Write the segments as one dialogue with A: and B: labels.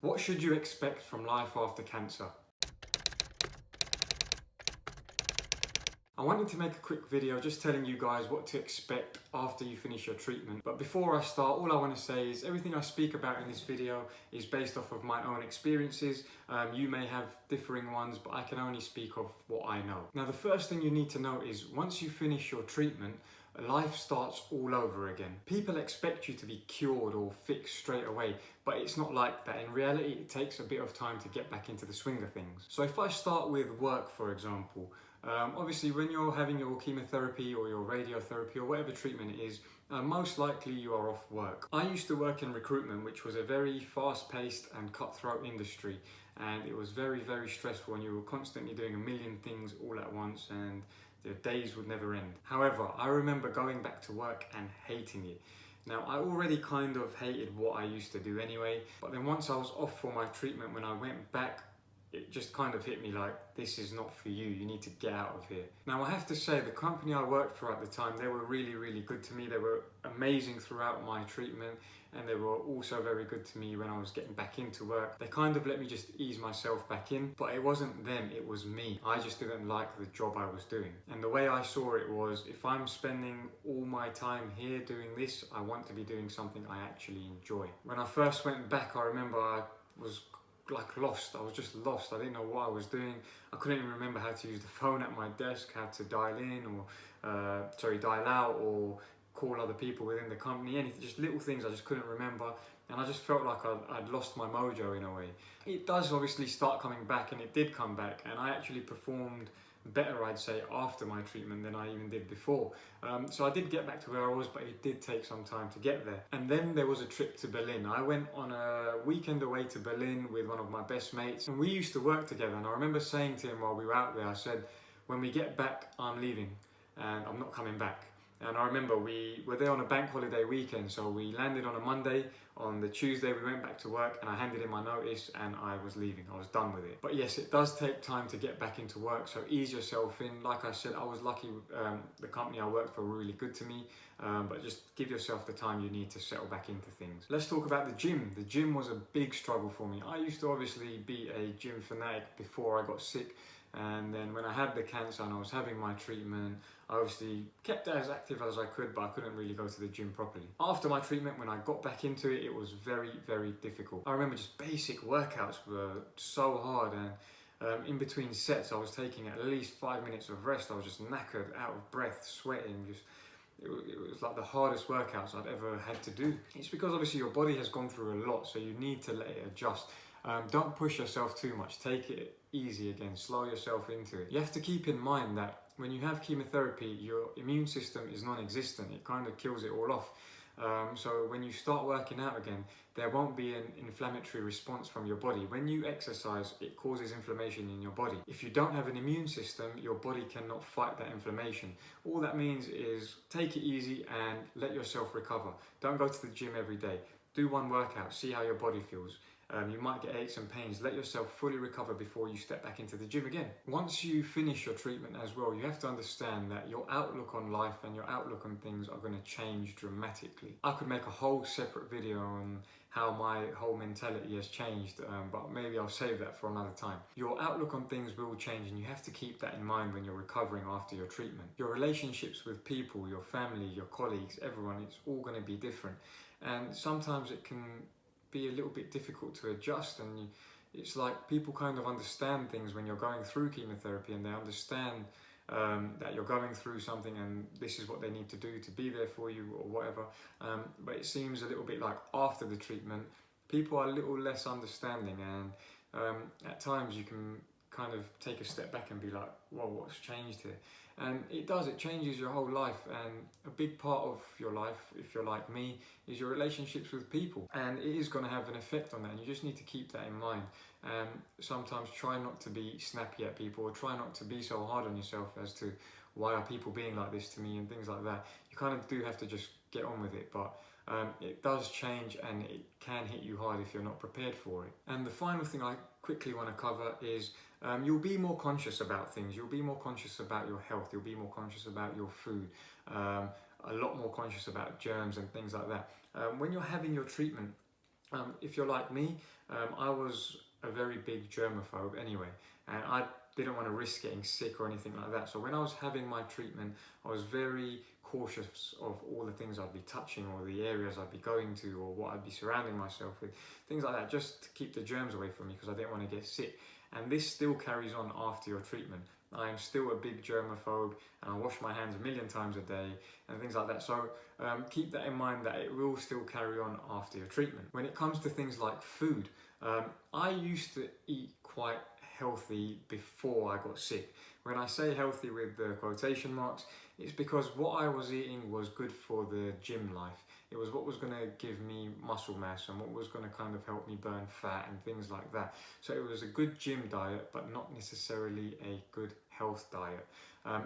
A: What should you expect from life after cancer? I wanted to make a quick video just telling you guys what to expect after you finish your treatment. But before I start, all I want to say is everything I speak about in this video is based off of my own experiences. You may have differing ones, but I can only speak of what I know. Now, the first thing you need to know is once you finish your treatment, life starts all over again. People expect you to be cured or fixed straight away, but it's not like that. In reality, it takes a bit of time to get back into the swing of things. So if I start with work, for example, obviously when you're having your chemotherapy or your radiotherapy or whatever treatment it is, most likely you are off work. I used to work in recruitment, which was a very fast-paced and cutthroat industry, and it was very, very stressful, and you were constantly doing a million things all at once, and the days would never end. However, I remember going back to work and hating it. Now, I already kind of hated what I used to do anyway, but then once I was off for my treatment, when I went back, it just kind of hit me like, this is not for you need to get out of here. Now, I have to say, the company I worked for at the time, they were really, really good to me. They were amazing throughout my treatment, and they were also very good to me when I was getting back into work. They kind of let me just ease myself back in, but it wasn't them, it was me. I just didn't like the job I was doing. And the way I saw it was, if I'm spending all my time here doing this, I want to be doing something I actually enjoy. When I first went back, I remember I was like lost. I was just lost. I didn't know what I was doing. I couldn't even remember how to use the phone at my desk, how to dial in or dial out or call other people within the company, anything, just little things I just couldn't remember, and I just felt like I'd lost my mojo in a way. It does obviously start coming back, and it did come back, and I actually performed better, I'd say, after my treatment than I even did before. So I did get back to where I was, but it did take some time to get there. And then there was a trip to Berlin. I went on a weekend away to Berlin with one of my best mates, and we used to work together. And I remember saying to him while we were out there, I said, when we get back, I'm leaving and I'm not coming back. And I remember we were there on a bank holiday weekend, so we landed on a Monday. On the Tuesday we went back to work, and I handed in my notice and I was leaving. I was done with it. But yes, it does take time to get back into work, so ease yourself in. Like I said, I was lucky. The company I worked for were really good to me, but just give yourself the time you need to settle back into things. Let's talk about the gym. The gym was a big struggle for me. I used to obviously be a gym fanatic before I got sick. And then when I had the cancer and I was having my treatment, I obviously kept as active as I could, but I couldn't really go to the gym properly. After my treatment, when I got back into it, it was very, very difficult. I remember just basic workouts were so hard, and in between sets, I was taking at least 5 minutes of rest. I was just knackered, out of breath, sweating, it was like the hardest workouts I'd ever had to do. It's because obviously your body has gone through a lot, so you need to let it adjust. Don't push yourself too much. Take it easy again. Slow yourself into it. You have to keep in mind that when you have chemotherapy, your immune system is non-existent. It kind of kills it all off. So when you start working out again, there won't be an inflammatory response from your body. When you exercise, it causes inflammation in your body. If you don't have an immune system, your body cannot fight that inflammation. All that means is take it easy and let yourself recover. Don't go to the gym every day. Do one workout, see how your body feels. You might get aches and pains. Let yourself fully recover before you step back into the gym again. Once you finish your treatment as well, you have to understand that your outlook on life and your outlook on things are going to change dramatically. I could make a whole separate video on how my whole mentality has changed, but maybe I'll save that for another time. Your outlook on things will change, and you have to keep that in mind when you're recovering after your treatment. Your relationships with people, your family, your colleagues, everyone, it's all going to be different. And sometimes it can be a little bit difficult to adjust, and it's like people kind of understand things when you're going through chemotherapy, and they understand that you're going through something and this is what they need to do to be there for you or whatever, but it seems a little bit like after the treatment people are a little less understanding, and at times you can kind of take a step back and be like, whoa, what's changed here? And it changes your whole life, and a big part of your life, if you're like me, is your relationships with people, and it is going to have an effect on that, and you just need to keep that in mind. Sometimes try not to be snappy at people, or try not to be so hard on yourself as to why are people being like this to me and things like that. You kind of do have to just get on with it, but it does change, and it can hit you hard if you're not prepared for it. And the final thing I quickly want to cover is you'll be more conscious about things. You'll be more conscious about your health. You'll be more conscious about your food. A lot more conscious about germs and things like that. When you're having your treatment, If you're like me, I was a very big germaphobe anyway, and I didn't want to risk getting sick or anything like that. So when I was having my treatment, I was very cautious of all the things I'd be touching or the areas I'd be going to or what I'd be surrounding myself with, things like that, just to keep the germs away from me because I didn't want to get sick. And this still carries on after your treatment. I am still a big germaphobe and I wash my hands a million times a day and things like that. So keep that in mind, that it will still carry on after your treatment. When it comes to things like food, I used to eat quite healthy before I got sick. When I say healthy with the quotation marks, it's because what I was eating was good for the gym life. It was what was going to give me muscle mass and what was going to kind of help me burn fat and things like that. So it was a good gym diet, but not necessarily a good health diet.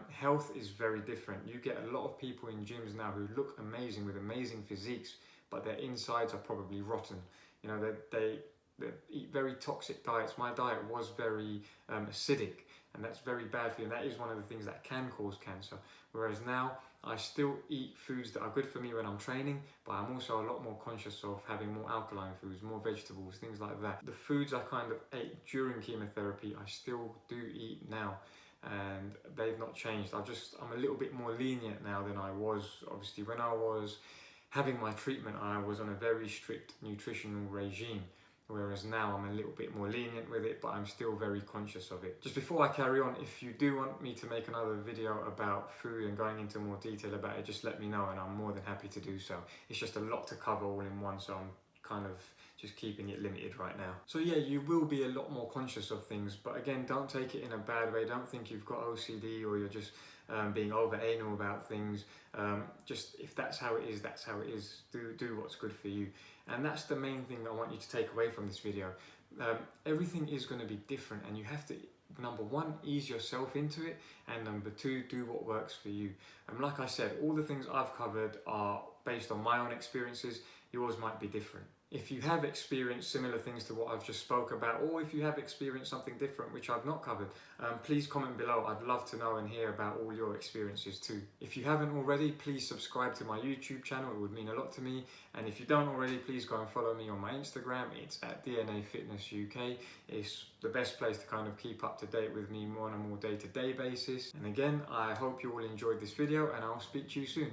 A: Health is very different. You get a lot of people in gyms now who look amazing with amazing physiques, but their insides are probably rotten. You know, they eat very toxic diets. My diet was very acidic, and that's very bad for you, and that is one of the things that can cause cancer. Whereas now I still eat foods that are good for me when I'm training, but I'm also a lot more conscious of having more alkaline foods, more vegetables, things like that. The foods I kind of ate during chemotherapy I still do eat now, and they've not changed. I'm a little bit more lenient now than I was. Obviously when I was having my treatment, I was on a very strict nutritional regime, whereas now I'm a little bit more lenient with it, but I'm still very conscious of it. Just before I carry on, if you do want me to make another video about food and going into more detail about it, just let me know and I'm more than happy to do so. It's just a lot to cover all in one, so I'm kind of just keeping it limited right now. So yeah, you will be a lot more conscious of things, but again, don't take it in a bad way. Don't think you've got OCD or you're just being over anal about things. Just if that's how it is, that's how it is. Do what's good for you. And that's the main thing that I want you to take away from this video. Everything is going to be different, and you have to, number one, ease yourself into it, and number two, do what works for you. And like I said, all the things I've covered are based on my own experiences. Yours might be different. If you have experienced similar things to what I've just spoke about, or if you have experienced something different which I've not covered, please comment below. I'd love to know and hear about all your experiences too. If you haven't already, please subscribe to my YouTube channel. It would mean a lot to me. And if you don't already, please go and follow me on my Instagram. It's at DNAFitnessUK. It's the best place to kind of keep up to date with me on a more day-to-day basis. And again, I hope you all enjoyed this video, and I'll speak to you soon.